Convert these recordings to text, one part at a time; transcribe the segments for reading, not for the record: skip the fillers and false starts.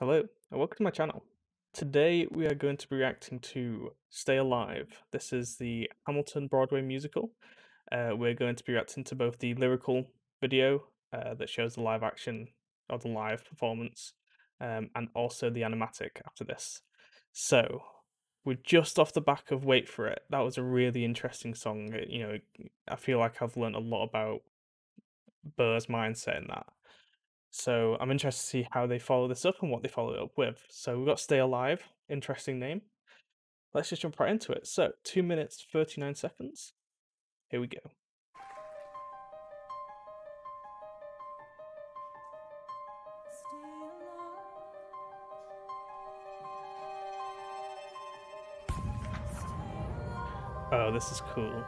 Hello, and welcome to my channel. Today we are going to be reacting to Stay Alive. This is the Hamilton Broadway musical. We're going to be reacting to both the lyrical video that shows the live action or the live performance, and also the animatic after this. So we're just off the back of Wait For It. That was a really interesting song. I feel like I've learned a lot about Burr's mindset in that. So I'm interested to see how they follow this up and what they follow it up with. So we've got Stay Alive, interesting name. Let's just jump right into it. So 2 minutes 39 seconds. Here we go. Oh, this is cool.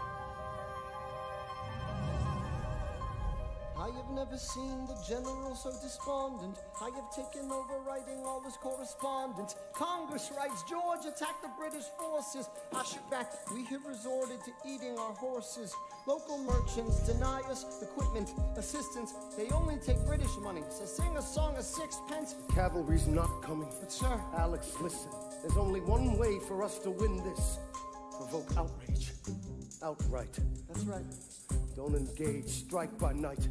I have never seen the general so despondent. I have taken over writing all his correspondence. Congress writes, George attacked the British forces. I shoot back, we have resorted to eating our horses. Local merchants deny us equipment, assistance. They only take British money, so sing a song of sixpence. Cavalry's not coming. But sir, Alex, listen. There's only one way for us to win this. Provoke outrage. Outright. that's right. Don't engage, strike by night.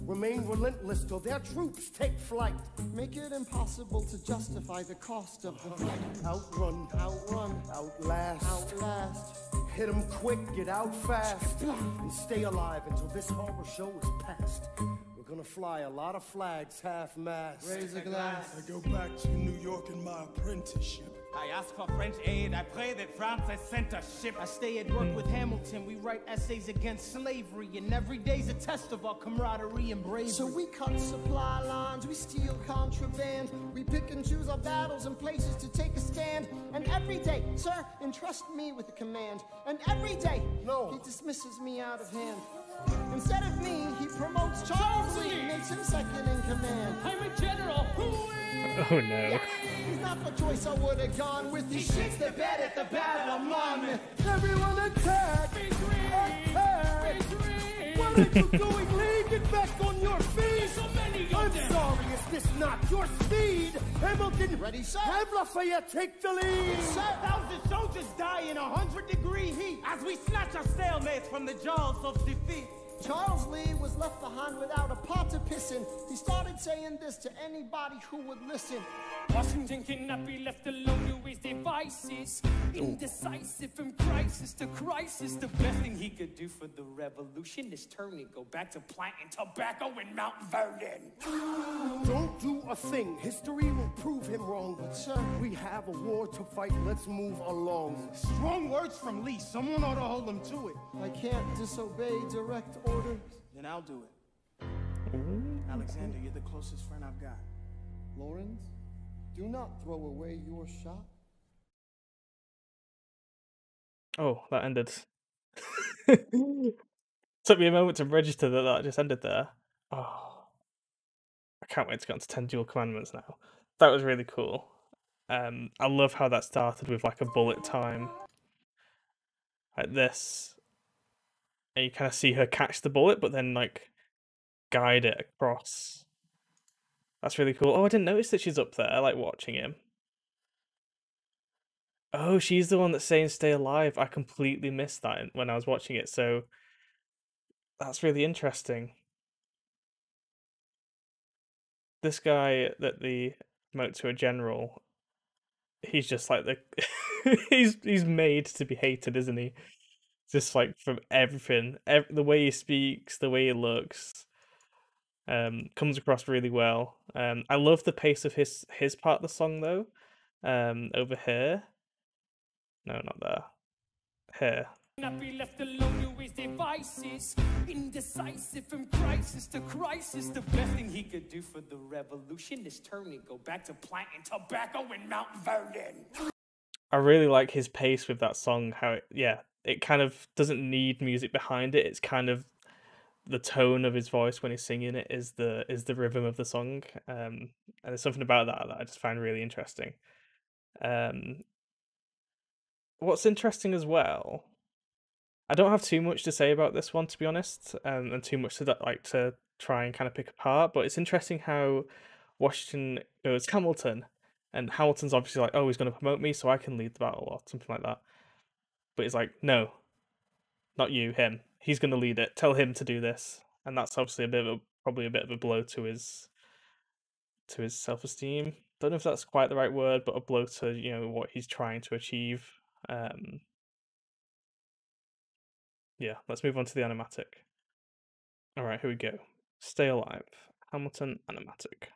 Remain relentless till their troops take flight. Make it impossible to justify the cost of the fight. Outrun, Outrun, outlast. outlast. Hit 'em quick, get out fast. And stay alive until this horror show is past. We're gonna fly a lot of flags half-mast. Raise a glass. I go back to New York in my apprenticeship. I ask for French aid, I pray that France has sent a ship. I stay at work with Hamilton, we write essays against slavery, and every day's a test of our camaraderie and bravery. So we cut supply lines, we steal contraband, we pick and choose our battles and places to take a stand. And every day, sir, entrust me with a command. And every day, No. he dismisses me out of hand. Instead of me, he promotes Charles Lee, makes him second in command. I'm a general. Oh no. He's not the choice I would have gone with. He shits the bed at the Battle of Monmouth. Everyone attack! Attack! What are you doing, Lee? Get back on your feet! I'm sorry, is this not your speed? Hamilton, Ready, sir? have Lafayette take the lead! 1,000 soldiers die in 100-degree heat as we snatch our stalemates from the jaws of defeat. Charles Lee was left behind without a pot to piss in. He started saying this to anybody who would listen. Washington cannot be left alone to his devices. Indecisive from crisis to crisis. The best thing he could do for the revolution is turn and go back to planting tobacco in Mount Vernon. Don't do a thing. History will prove him wrong. But sir, We have a war to fight. Let's move along. Strong words from Lee, someone ought to hold him to it. I can't disobey direct orders. Then I'll do it. Alexander, you're the closest friend I've got. Lawrence, do not throw away your shot. Oh, that ended. Took me a moment to register that that just ended there. Oh, I can't wait to get on to 10 Dual Commandments now. That was really cool. I love how that started with like a bullet time. Like this. And you kind of see her catch the bullet, but then like guide it across. That's really cool. Oh, I didn't notice that she's up there, like watching him. Oh, she's the one that's saying stay alive. I completely missed that when I was watching it, so that's really interesting. This guy that they promote to a general, he's just like the he's made to be hated, isn't he? Just like from everything, the way he speaks, the way he looks, comes across really well. I love the pace of his part of the song though. Over here. No, not there. Here. Not be left alone to his devices. Indecisive from crisis to crisis. The best thing he could do for the revolution is turn and go back to planting tobacco in Mount Vernon. I really like his pace with that song. How it kind of doesn't need music behind it. It's kind of the tone of his voice when he's singing it is the rhythm of the song. And there's something about that I just find really interesting. What's interesting as well, I don't have too much to say about this one, to be honest, and too much to try and kind of pick apart. But it's interesting how Washington goes, Hamilton, And Hamilton's obviously like, oh, he's going to promote me so I can lead the battle or something like that. But he's like, no, not you, him. He's going to lead it. Tell him to do this. And that's obviously probably a bit of a blow to his self-esteem. Don't know if that's quite the right word, but a blow to what he's trying to achieve. Yeah, let's move on to the animatic. All right, here we go. Stay Alive, Hamilton animatic.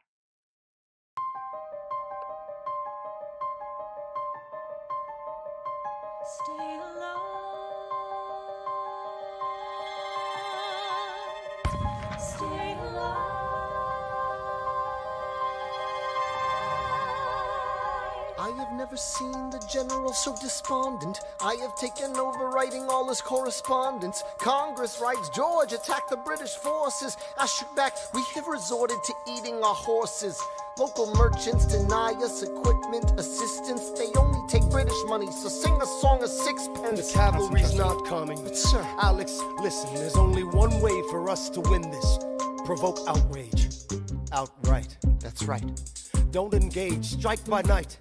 Stay alive. Stay alive. I have never seen the general so despondent. I have taken over writing all his correspondence. Congress writes, George attacked the British forces. I shoot back, we have resorted to eating our horses. Local merchants deny us equipment, assistance. They only take British money, so sing a song of sixpence. The cavalry's not coming. But sir, Alex, listen, there's only one way for us to win this. Provoke outrage. Outright. that's right. Don't engage, strike by night.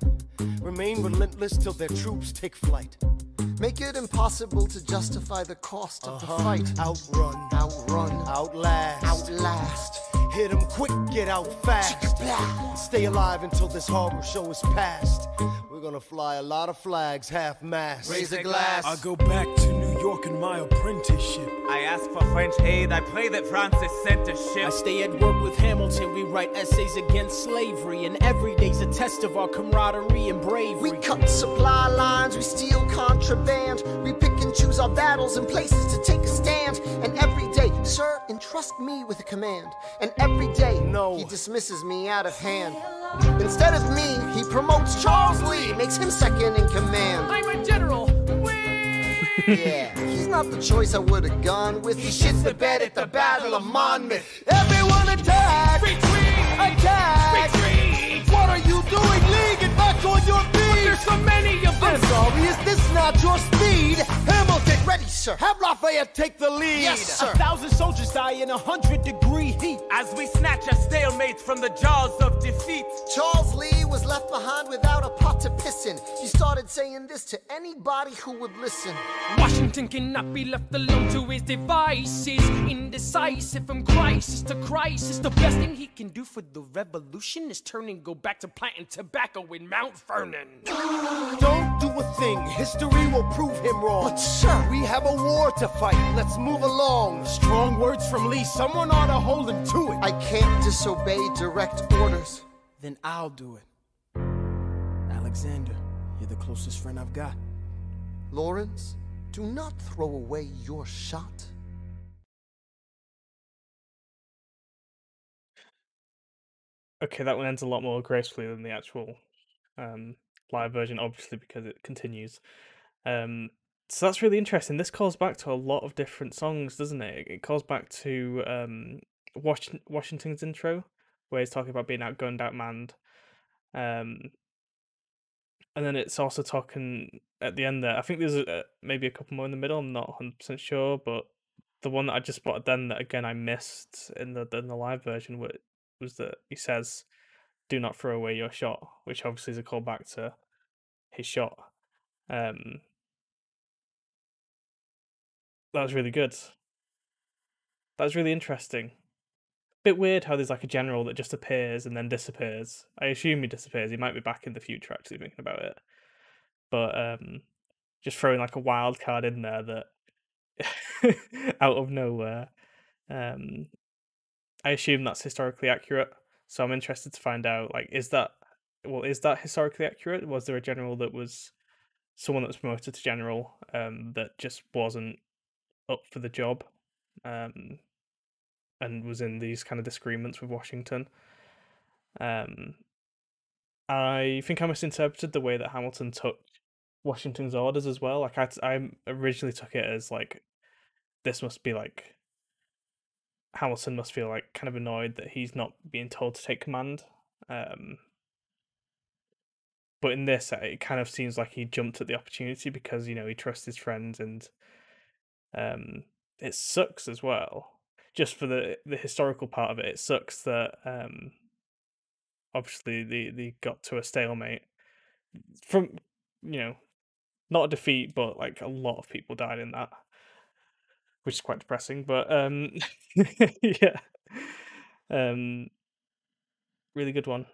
Remain relentless till their troops take flight. Make it impossible to justify the cost of the fight. Outrun. Outrun. Outlast. Outlast. Hit 'em quick, get out fast. Stay alive until this horror show is past. We're gonna fly a lot of flags, half-mast. Raise a glass. I go back to New York in my apprenticeship. I ask for French aid, I pray that Francis sent a ship. I stay at work with Hamilton, we write essays against slavery, and every day's a test of our camaraderie and bravery. We cut supply lines, we steal contraband. We pick and choose our battles and places to take a stand. And every day, sir, entrust me with a command. And every day, No. he dismisses me out of hand. Instead of me, he promotes Charles Lee, makes him second in command. I'm a general. Yeah, he's not the choice I would have gone with. He shits the bed at the Battle of Monmouth. Everyone attack! Retreat! Attack! Retreat! What are you doing? Lee, get back on your feet! There's so many of them. I'm sorry, is this not your speed? Hamilton, Ready, sir. have Lafayette take the lead. Yes, sir. 1,000 soldiers die in 100-degree heat. As we snatch a stalemate from the jaws of defeat. Charles Lee was left behind without a pot to piss in. He started saying this to anybody who would listen. Washington cannot be left alone to his devices. Indecisive from crisis to crisis. The best thing he can do for the revolution is turn and go back to planting tobacco in Mount Vernon. Don't do a thing. History will prove him wrong. But sir, We have a war to fight. Let's move along. Strong words from Lee, someone ought to hold him to it. I can't disobey direct orders. Then I'll do it. Alexander, you're the closest friend I've got. Lawrence, do not throw away your shot. Okay, that one ends a lot more gracefully than the actual live version, obviously, because it continues. So that's really interesting. This calls back to a lot of different songs, doesn't it? It calls back to Washington's intro, where he's talking about being outgunned, outmanned. And then it's also talking at the end there. I think there's maybe a couple more in the middle. I'm not 100% sure, but the one that I just spotted then that again I missed in the live version was that he says, "Do not throw away your shot," which obviously is a callback to his shot. That was really good. That was really interesting. Bit weird how there's like a general that just appears and then disappears. I assume he disappears. He might be back in the future, actually, thinking about it. But just throwing like a wild card in there that out of nowhere. I assume that's historically accurate. So I'm interested to find out, like, is that historically accurate? Was there a general that was someone that was promoted to general that just wasn't up for the job? And was in these kind of disagreements with Washington. I think I misinterpreted the way that Hamilton took Washington's orders as well. Like I originally took it as like, this must be like, Hamilton must feel like kind of annoyed that he's not being told to take command. But in this, it kind of seems like he jumped at the opportunity because, he trusts his friends, and it sucks as well. Just for the historical part of it, it sucks that obviously they got to a stalemate from, you know, not a defeat, but like a lot of people died in that, which is quite depressing. But yeah, um, really good one.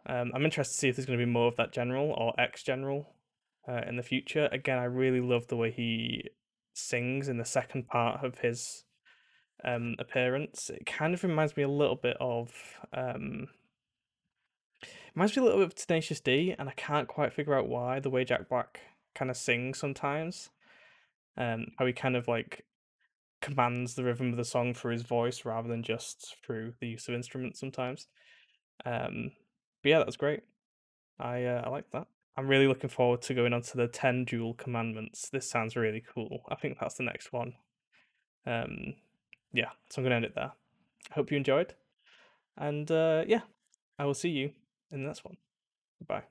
I'm interested to see if there's going to be more of that general or ex general in the future. Again, I really love the way he sings in the second part of his appearance. It kind of reminds me a little bit of reminds me a little bit of Tenacious D, and I can't quite figure out why the way Jack Black kind of sings sometimes. How he kind of like commands the rhythm of the song through his voice rather than just through the use of instruments sometimes. But yeah, that was great. I like that. I'm really looking forward to going on to the 10 dual commandments. This sounds really cool. I think that's the next one. Yeah, so I'm gonna end it there. I hope you enjoyed, and yeah, I will see you in the next one. Goodbye.